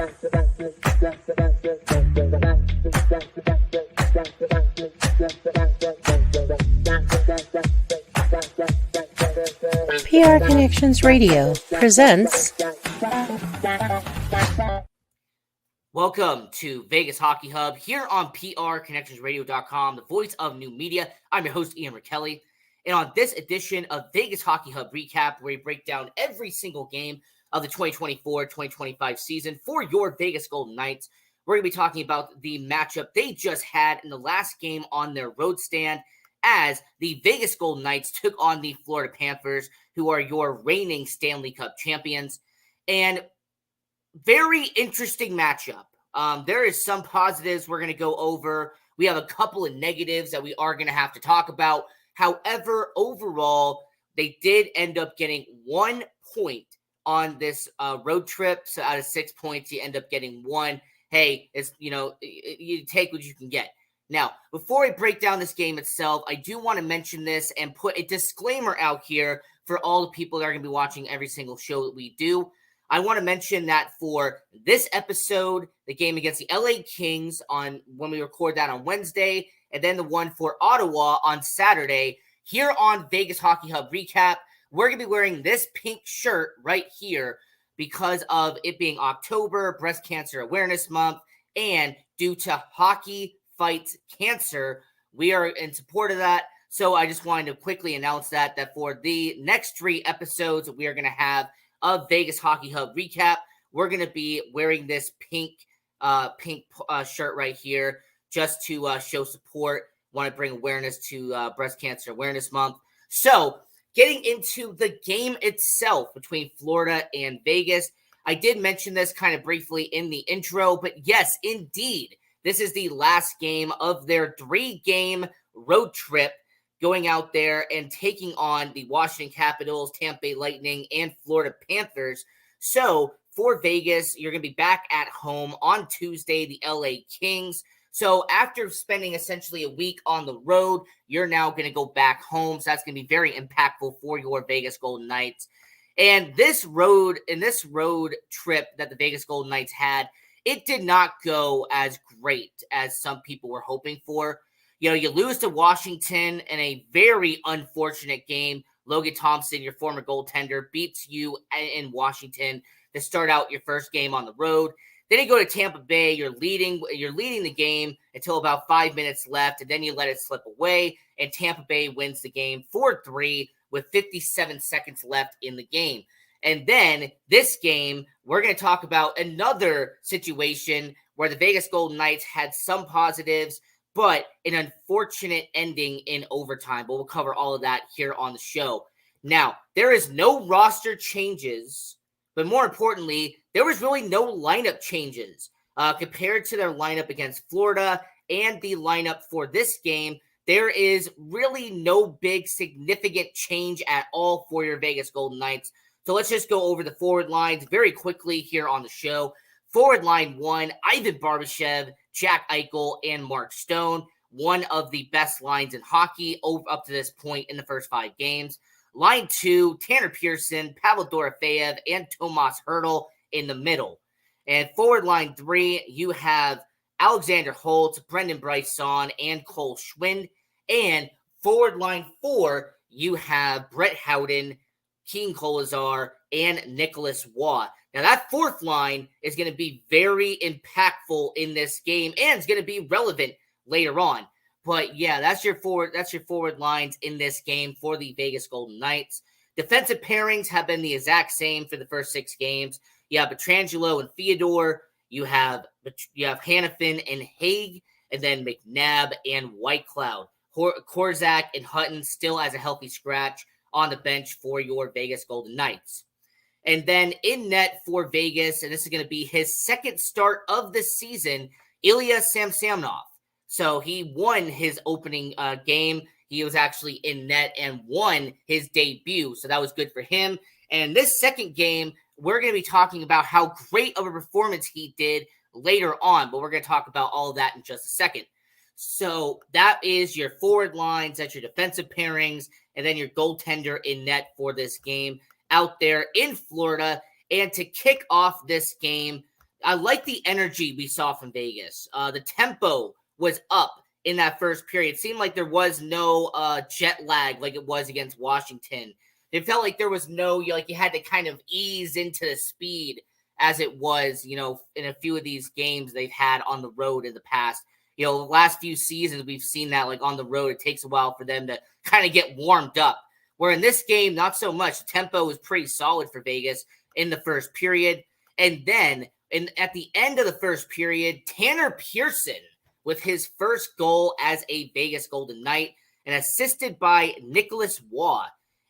PR Connections Radio presents. Welcome to Vegas Hockey Hub here on PRConnectionsRadio.com, the voice of new media. I'm your host, Ian Rakelli. And on this edition of Vegas Hockey Hub Recap, where we break down every single game of the 2024-2025 season for your Vegas Golden Knights, we're going to be talking about the matchup they just had in the last game on their road stand as the Vegas Golden Knights took on the Florida Panthers, who are your reigning Stanley Cup champions. And very interesting matchup. There is some positives we're going to go over. We have a couple of negatives that we are going to have to talk about. However, overall, they did end up getting 1 point on this road trip. So out of 6 points, you end up getting one. Hey, it's you take what you can get. Now, before I break down this game itself, I do want to mention this and put a disclaimer out here for all the people that are going to be watching every single show that we do. I want to mention that for this episode, the game against the LA Kings on when we record that on Wednesday, and then the one for Ottawa on Saturday, here on Vegas Hockey Hub Recap, we're going to be wearing this pink shirt right here because of it being October, Breast Cancer Awareness Month, and due to Hockey Fights Cancer, we are in support of that. So I just wanted to quickly announce that for the next 3 episodes we are going to have of Vegas Hockey Hub Recap, we're going to be wearing this pink shirt right here just to show support. Want to bring awareness to Breast Cancer Awareness Month. So getting into the game itself between Florida and Vegas, I did mention this kind of briefly in the intro, but yes, indeed, this is the last game of their 3-game road trip, going out there and taking on the Washington Capitals, Tampa Bay Lightning, and Florida Panthers. So for Vegas, you're going to be back at home on Tuesday, the LA Kings. So after spending essentially a week on the road, you're now going to go back home. So that's going to be very impactful for your Vegas Golden Knights. And this road trip that the Vegas Golden Knights had, it did not go as great as some people were hoping for. You lose to Washington in a very unfortunate game. Logan Thompson, your former goaltender, beats you in Washington to start out your first game on the road. Then you go to Tampa Bay. You're leading the game until about 5 minutes left, and then you let it slip away, and Tampa Bay wins the game 4-3 with 57 seconds left in the game. And then this game, we're going to talk about another situation where the Vegas Golden Knights had some positives, but an unfortunate ending in overtime. But we'll cover all of that here on the show. Now, there is no roster changes, but more importantly, there was really no lineup changes compared to their lineup against Florida and the lineup for this game. There is really no big significant change at all for your Vegas Golden Knights. So let's just go over the forward lines very quickly here on the show. Forward line 1, Ivan Barbashev, Jack Eichel, and Mark Stone. One of the best lines in hockey up to this point in the first 5 games. Line 2, Tanner Pearson, Pavel Dorofeyev, and Tomas Hertl in the middle. And forward line 3, you have Alexander Holtz, Brendan Bryson, and Cole Schwind. And forward line 4, you have Brett Howden, Keane Kolazar, and Nicholas Waugh. Now, that fourth line is going to be very impactful in this game and it's going to be relevant later on. But yeah, that's your forward lines in this game for the Vegas Golden Knights. Defensive pairings have been the exact same for the first 6 games. You have Pietrangelo and Theodore. You have Hannafin and Haig, and then McNabb and Whitecloud. Korzak and Hutton still as a healthy scratch on the bench for your Vegas Golden Knights. And then in net for Vegas, and this is going to be his second start of the season, Ilya Samsonov. So he won his opening game. He was actually in net and won his debut. So that was good for him. And this second game, we're going to be talking about how great of a performance he did later on. But we're going to talk about all of that in just a second. So that is your forward lines, that's your defensive pairings, and then your goaltender in net for this game out there in Florida. And to kick off this game, I like the energy we saw from Vegas. The tempo was up in that first period. It seemed like there was no jet lag like it was against Washington. It felt like there was no, like you had to kind of ease into the speed as it was, in a few of these games they've had on the road in the past. The last few seasons we've seen that, like on the road, it takes a while for them to kind of get warmed up. Where in this game, not so much. The tempo was pretty solid for Vegas in the first period. And then at the end of the first period, Tanner Pearson with his first goal as a Vegas Golden Knight and assisted by Nicholas Waugh.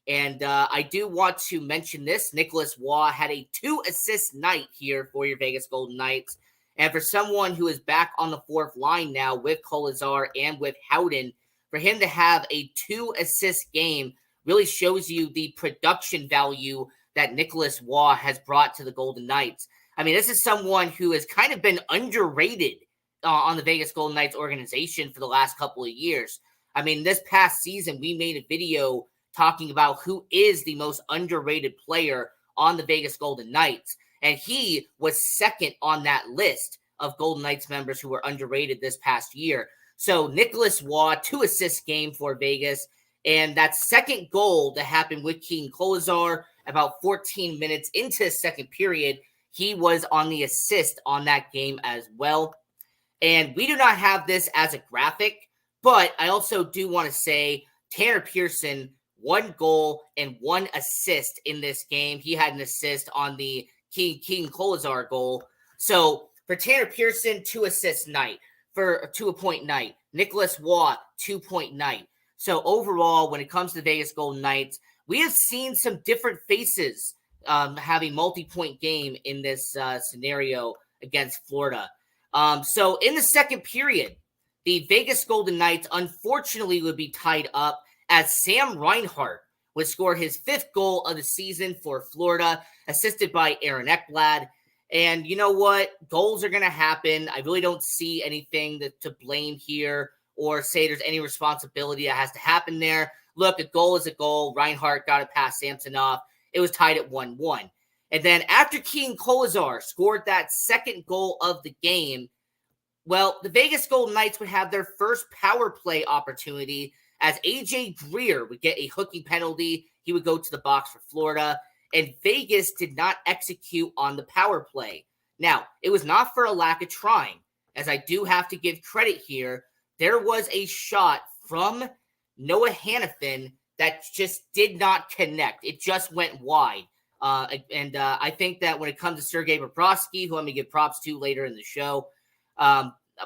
And I do want to mention this. Nicholas Waugh had a 2-assist night here for your Vegas Golden Knights. And for someone who is back on the fourth line now with Kolizar and with Howden, for him to have a 2-assist game really shows you the production value that Nicholas Waugh has brought to the Golden Knights. I mean, this is someone who has kind of been underrated on the Vegas Golden Knights organization for the last couple of years. I mean, this past season, we made a video talking about who is the most underrated player on the Vegas Golden Knights. And he was second on that list of Golden Knights members who were underrated this past year. So Nicholas Waugh, 2-assist game for Vegas. And that second goal that happened with Keegan Kolizar about 14 minutes into the second period, he was on the assist on that game as well. And we do not have this as a graphic, but I also do want to say Tanner Pearson, 1 goal and 1 assist in this game. He had an assist on the Keegan Kolizar goal. So for Tanner Pearson, 2-assist night. For a 2-point night. Nicholas Waugh, 2-point night. So overall, when it comes to the Vegas Golden Knights, we have seen some different faces have a multi-point game in this scenario against Florida. So in the second period, the Vegas Golden Knights unfortunately would be tied up as Sam Reinhart would score his 5th goal of the season for Florida, assisted by Aaron Ekblad. And you know what? Goals are going to happen. I really don't see anything to blame here or say there's any responsibility that has to happen there. Look, a goal is a goal. Reinhart got it past Samsonov. It was tied at 1-1. And then after Keegan Kolizar scored that second goal of the game, well, the Vegas Golden Knights would have their first power play opportunity as AJ Greer would get a hooking penalty. He would go to the box for Florida, and Vegas did not execute on the power play. Now, it was not for a lack of trying, as I do have to give credit here. There was a shot from Noah Hannafin that just did not connect. It just went wide. I think that when it comes to Sergei Bobrovsky, who I'm going to give props to later in the show,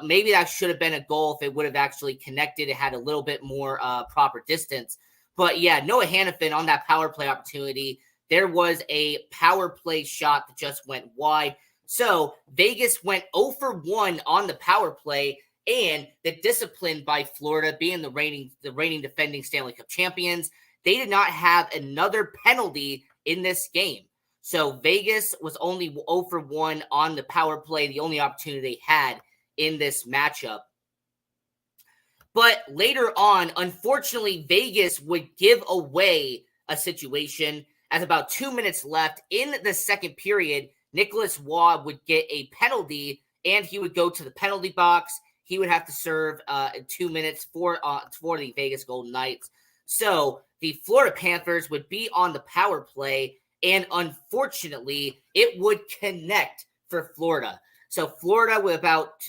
maybe that should have been a goal if it would have actually connected. It had a little bit more proper distance. But yeah, Noah Hannafin on that power play opportunity, there was a power play shot that just went wide. So Vegas went 0 for 1 on the power play, and the discipline by Florida, being the reigning defending Stanley Cup champions, they did not have another penalty in this game. So Vegas was only 0 for 1 on the power play, the only opportunity they had in this matchup. But later on, unfortunately, Vegas would give away a situation as about 2 minutes left in the second period. Nicholas Waugh would get a penalty, and he would go to the penalty box. He would have to serve 2 minutes for the Vegas Golden Knights. So the Florida Panthers would be on the power play, and unfortunately, it would connect for Florida. So Florida with about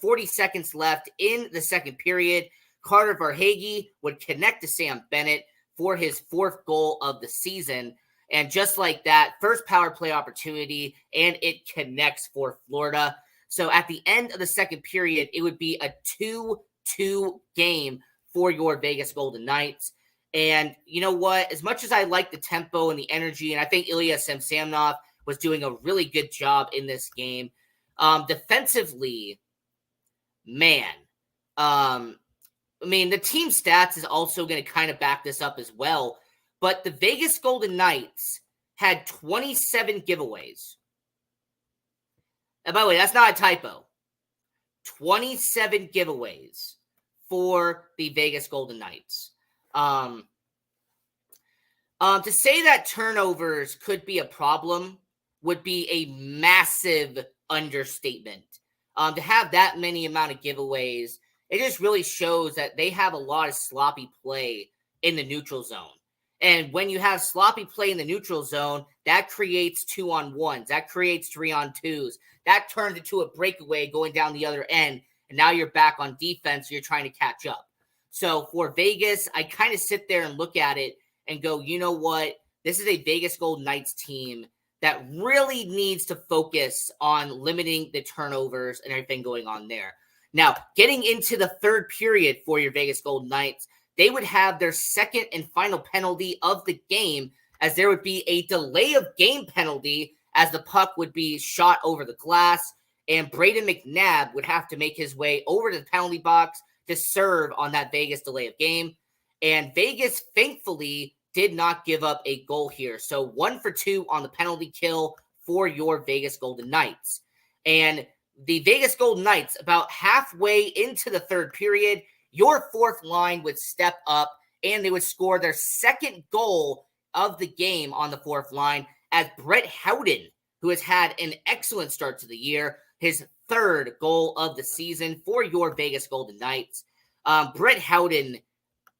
40 seconds left in the second period, Carter Verhaeghe would connect to Sam Bennett for his 4th goal of the season. And just like that, first power play opportunity, and it connects for Florida. So at the end of the second period, it would be a 2-2 game for your Vegas Golden Knights. And you know what? As much as I like the tempo and the energy, and I think Ilya Samsonov was doing a really good job in this game, defensively, man, the team stats is also going to kind of back this up as well. But the Vegas Golden Knights had 27 giveaways. And by the way, that's not a typo. 27 giveaways for the Vegas Golden Knights. To say that turnovers could be a problem would be a massive understatement. To have that many amount of giveaways, it just really shows that they have a lot of sloppy play in the neutral zone. And when you have sloppy play in the neutral zone, that creates 2-on-1s, that creates 3-on-2s, that turns into a breakaway going down the other end. And now you're back on defense. You're trying to catch up. So for Vegas, I kind of sit there and look at it and go, you know what? This is a Vegas Golden Knights team that really needs to focus on limiting the turnovers and everything going on there. Now, getting into the third period for your Vegas Golden Knights, they would have their second and final penalty of the game, as there would be a delay of game penalty as the puck would be shot over the glass, and Braden McNabb would have to make his way over to the penalty box to serve on that Vegas delay of game. And Vegas, thankfully, did not give up a goal here. So 1 for 2 on the penalty kill for your Vegas Golden Knights. And the Vegas Golden Knights, about halfway into the third period, your fourth line would step up and they would score their second goal of the game on the fourth line, as Brett Howden, who has had an excellent start to the year, his third goal of the season for your Vegas Golden Knights. Brett Howden,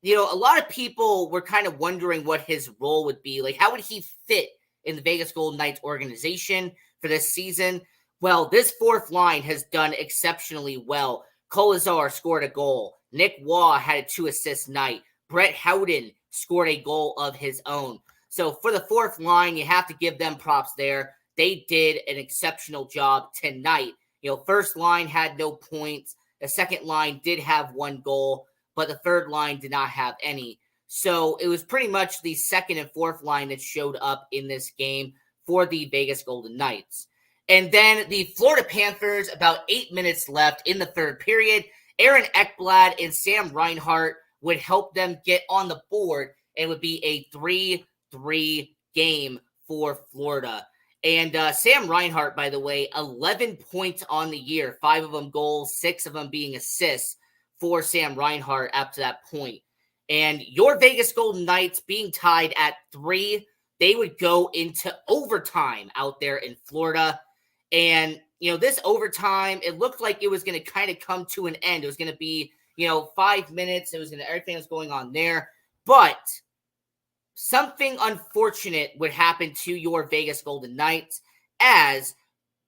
you know, a lot of people were kind of wondering what his role would be. Like, how would he fit in the Vegas Golden Knights organization for this season? Well, this fourth line has done exceptionally well. Kolazar scored a goal. Nick Waugh had a 2-assist night. Brett Howden scored a goal of his own. So for the fourth line, you have to give them props there. They did an exceptional job tonight. You know, first line had no points. The second line did have 1 goal, but the third line did not have any. So it was pretty much the second and fourth line that showed up in this game for the Vegas Golden Knights. And then the Florida Panthers, about 8 minutes left in the third period, Aaron Ekblad and Sam Reinhart would help them get on the board. It would be a 3-3 game for Florida. And Sam Reinhart, by the way, 11 points on the year, 5 of them goals, 6 of them being assists for Sam Reinhart up to that point. And your Vegas Golden Knights being tied at 3, they would go into overtime out there in Florida. And, you know, this overtime, it looked like it was going to kind of come to an end. It was going to be, 5 minutes. It was going to, everything was going on there. But something unfortunate would happen to your Vegas Golden Knights, as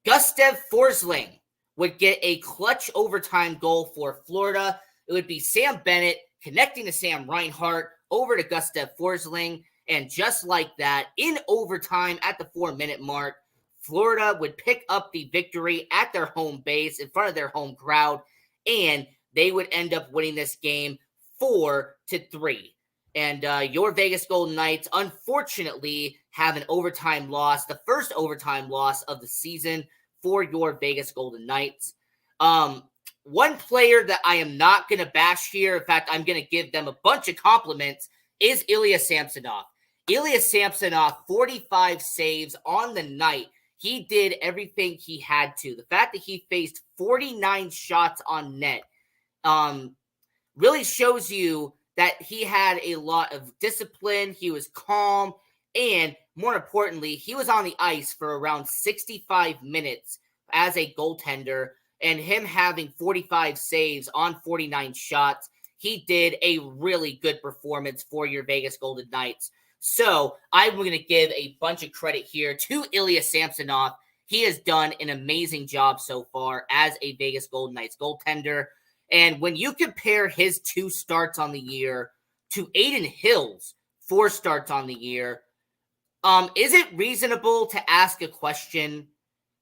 Gustav Forsling would get a clutch overtime goal for Florida. It would be Sam Bennett connecting to Sam Reinhart over to Gustav Forsling. And just like that, in overtime at the 4-minute mark, Florida would pick up the victory at their home base in front of their home crowd, and they would end up winning this game 4-3. And your Vegas Golden Knights, unfortunately, have an overtime loss, the first overtime loss of the season for your Vegas Golden Knights. One player that I am not going to bash here, in fact, I'm going to give them a bunch of compliments, is Ilya Samsonov. Ilya Samsonov, 45 saves on the night. He did everything he had to. The fact that he faced 49 shots on net really shows you that he had a lot of discipline. He was calm, and more importantly, he was on the ice for around 65 minutes as a goaltender, and him having 45 saves on 49 shots, he did a really good performance for your Vegas Golden Knights. So I'm going to give a bunch of credit here to Ilya Samsonov. He has done an amazing job so far as a Vegas Golden Knights goaltender. And when you compare his 2 starts on the year to Aiden Hill's 4 starts on the year, is it reasonable to ask a question?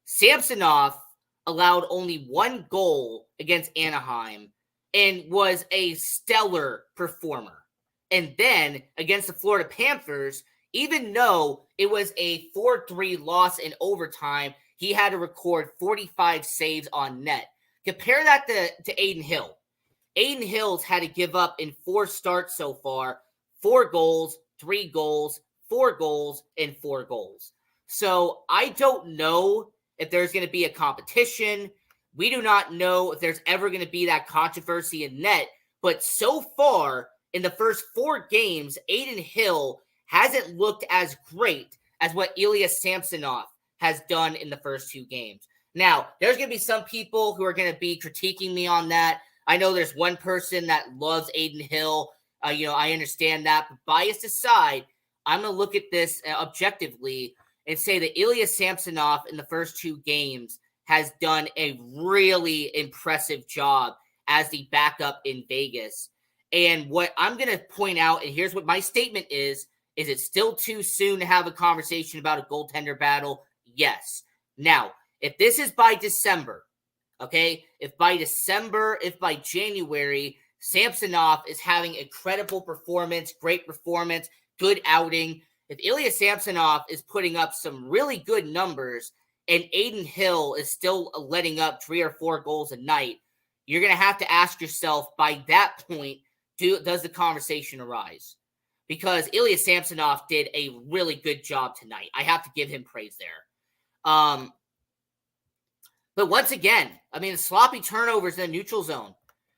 Samsonov allowed only 1 goal against Anaheim and was a stellar performer. And then against the Florida Panthers, even though it was a 4-3 loss in overtime, he had to record 45 saves on net. Compare that to Aiden Hill. Aiden Hill's had to give up in 4 starts so far, 4 goals, 3 goals, 4 goals, and 4 goals. So I don't know if there's going to be a competition. We do not know if there's ever going to be that controversy in net. But so far, in the first 4 games, Aiden Hill hasn't looked as great as what Ilya Samsonov has done in the first 2 games. Now, there's going to be some people who are going to be critiquing me on that. I know there's one person that loves Aiden Hill. I understand that. But bias aside, I'm going to look at this objectively and say that Ilya Samsonov in the first 2 games has done a really impressive job as the backup in Vegas. And what I'm going to point out, and here's what my statement is it still too soon to have a conversation about a goaltender battle? Yes. Now, if this is by December, okay, if by January, Samsonov is having a credible performance, great performance, good outing, if Ilya Samsonov is putting up some really good numbers and Aiden Hill is still letting up 3 or 4 goals a night, you're going to have to ask yourself by that point, does the conversation arise? Because Ilya Samsonov did a really good job tonight. I have to give him praise there. But once again, the sloppy turnovers in the neutral zone,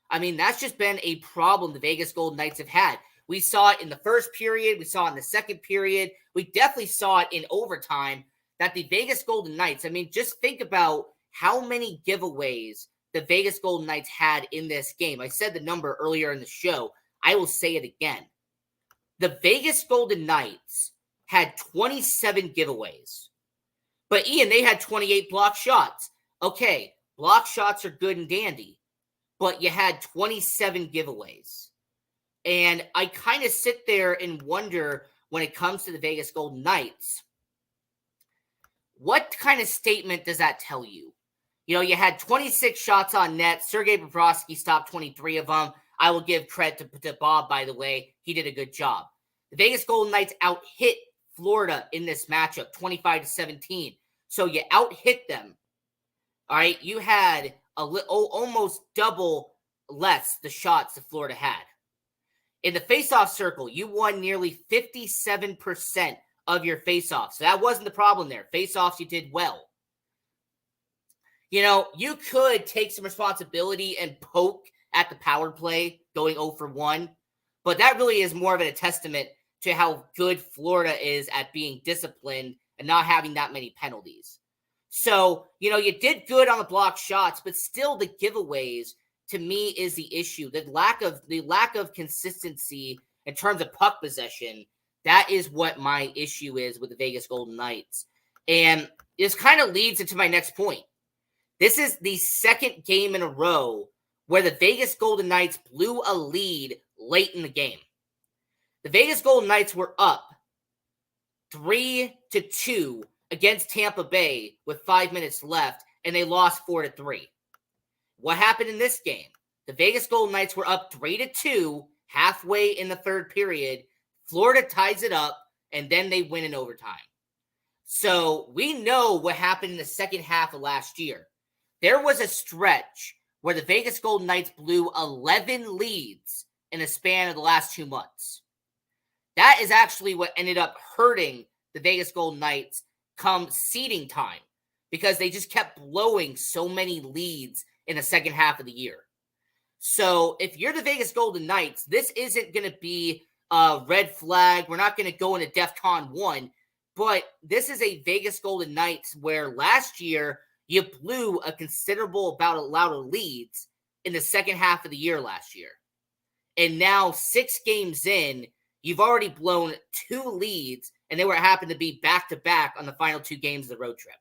that's just been a problem the Vegas Golden Knights have had. We saw it in the first period. We saw it in the second period. We definitely saw it in overtime that the Vegas Golden Knights, just think about how many giveaways the Vegas Golden Knights had in this game. I said the number earlier in the show. I will say it again. The Vegas Golden Knights had 27 giveaways. But Ian, they had 28 block shots. Okay, block shots are good and dandy, but you had 27 giveaways. And I kind of sit there and wonder when it comes to the Vegas Golden Knights, what kind of statement does that tell you? You had 26 shots on net. Sergei Bobrovsky stopped 23 of them. I will give credit to Bob, by the way. He did a good job. The Vegas Golden Knights out-hit Florida in this matchup, 25-17. So you out-hit them. All right, you had almost double less the shots that Florida had. In the faceoff circle, you won nearly 57% of your faceoffs. So that wasn't the problem there. Faceoffs, you did well. You could take some responsibility and poke at the power play going 0 for 1, but that really is more of a testament to how good Florida is at being disciplined and not having that many penalties. So, you did good on the block shots, but still the giveaways to me is the issue. The lack of consistency in terms of puck possession, that is what my issue is with the Vegas Golden Knights. And this kind of leads into my next point. This is the second game in a row where the Vegas Golden Knights blew a lead late in the game. The Vegas Golden Knights were up 3-2 against Tampa Bay with 5 minutes left, and they lost 4-3. What happened in this game? The Vegas Golden Knights were up 3-2 halfway in the third period. Florida ties it up, and then they win in overtime. So we know what happened in the second half of last year. There was a stretch where the Vegas Golden Knights blew 11 leads in a span of the last 2 months. That is actually what ended up hurting the Vegas Golden Knights come seeding time, because they just kept blowing so many leads in the second half of the year. So if you're the Vegas Golden Knights, this isn't going to be a red flag. We're not going to go into DEFCON 1, but this is a Vegas Golden Knights where last year you blew a considerable amount of leads in the second half of the year last year. And now 6 games in, you've already blown 2 leads, and they happened to be back-to-back on the final 2 games of the road trip.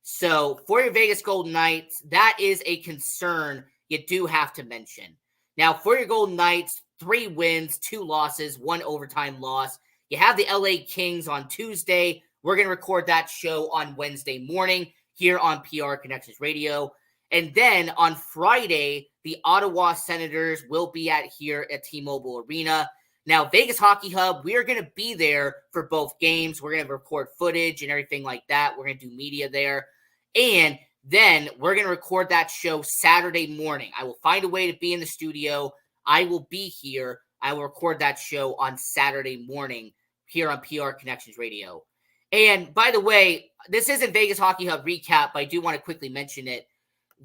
So for your Vegas Golden Knights, that is a concern you do have to mention. Now, for your Golden Knights, 3 wins, 2 losses, 1 overtime loss. You have the LA Kings on Tuesday. We're going to record that show on Wednesday morning here on PR Connections Radio. And then on Friday, the Ottawa Senators will be here at T-Mobile Arena. Now, Vegas Hockey Hub, we are going to be there for both games. We're going to record footage and everything like that. We're going to do media there. And then we're going to record that show Saturday morning. I will find a way to be in the studio. I will be here. I will record that show on Saturday morning here on PR Connections Radio. And by the way, this isn't Vegas Hockey Hub recap, but I do want to quickly mention it.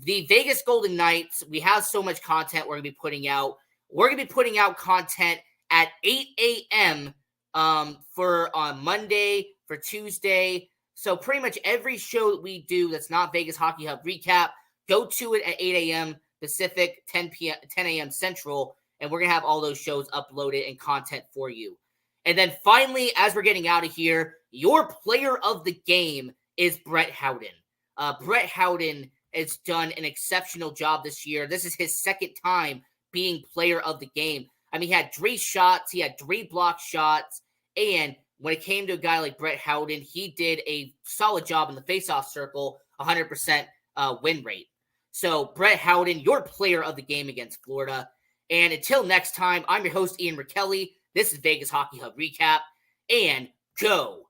The Vegas Golden Knights, we have so much content we're going to be putting out. We're going to be putting out content at 8 a.m. For on Monday, for Tuesday. So pretty much every show that we do that's not Vegas Hockey Hub recap, go to it at 8 a.m. Pacific, 10 a.m. Central, and we're going to have all those shows uploaded and content for you. And then finally, as we're getting out of here, your player of the game is Brett Howden. Brett Howden has done an exceptional job this year. This is his second time being player of the game. I mean, he had 3 shots, he had 3 blocked shots, and when it came to a guy like Brett Howden, he did a solid job in the faceoff circle, 100% win rate. So, Brett Howden, your player of the game against Florida. And until next time, I'm your host, Ian Rakelli. This is Vegas Hockey Hub Recap. And go